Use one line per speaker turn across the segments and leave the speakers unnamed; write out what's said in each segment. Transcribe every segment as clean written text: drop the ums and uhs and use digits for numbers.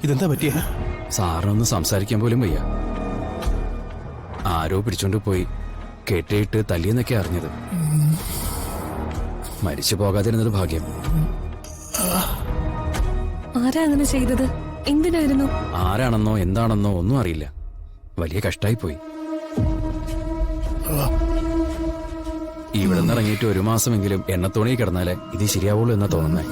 ഇതെന്താ പറ്റിയ?
സാറിനൊന്ന് സംസാരിക്കാൻ പോലും വയ്യ. ആരോ പിടിച്ചോണ്ട് പോയി കെട്ടിയിട്ട് തല്ലിയെന്നൊക്കെ അറിഞ്ഞത്. മരിച്ചു പോകാതിരുന്നത് ഭാഗ്യം.
ആരാ അങ്ങനെ ചെയ്തത്? എന്തിനായിരുന്നു?
ആരാണെന്നോ എന്താണെന്നോ ഒന്നും അറിയില്ല. വലിയ കഷ്ടായി പോയി. ഇവിടെ നിന്ന് ഇറങ്ങിയിട്ട് 1 മാസമെങ്കിലും എണ്ണത്തോണി കിടന്നാലേ ഇത് ശരിയാവുള്ളൂ എന്നാ തോന്നുന്നേ.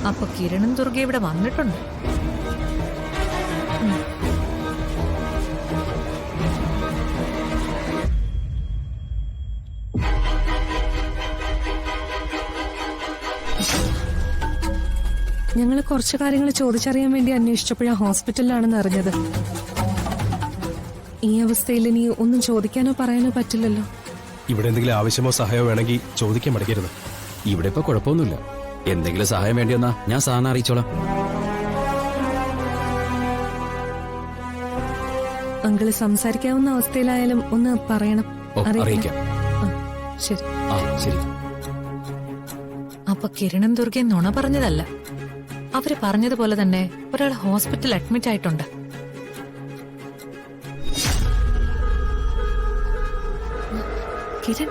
അപ്പൊ കിരണും ദുർഗ ഇവിടെ വന്നിട്ടുണ്ട്.
ഞങ്ങൾ കുറച്ചു കാര്യങ്ങൾ ചോദിച്ചറിയാൻ വേണ്ടി അന്വേഷിച്ചപ്പോഴാണ് ഹോസ്പിറ്റലിലാണെന്ന് അറിഞ്ഞത്. ഈ അവസ്ഥയിൽ ഇനി ഒന്നും ചോദിക്കാനോ പറയാനോ പറ്റില്ലല്ലോ.
ഇവിടെ എന്തെങ്കിലും ആവശ്യമോ സഹായമോ വേണമെങ്കിൽ ചോദിക്കാൻ മടിക്കരുത്.
ഇവിടെ ഇപ്പൊ കുഴപ്പമൊന്നുമില്ല. എന്തെങ്കിലും സഹായം വേണ്ടിയെന്നാ ഞാൻ സാറിനെ അറിയിച്ചോളാം.
അങ്കിള് സംസാരിക്കാവുന്ന അവസ്ഥയിലായാലും ഒന്ന് പറയണം.
അറിയിക്കാം.
ശരി.
ശരി.
അപ്പൊ കിരണും ദുർഗയും നുണ പറഞ്ഞതല്ല. അവര് പറഞ്ഞതുപോലെ തന്നെ ഒരാൾ ഹോസ്പിറ്റലിൽ അഡ്മിറ്റ് ആയിട്ടുണ്ട്.
കിരൺ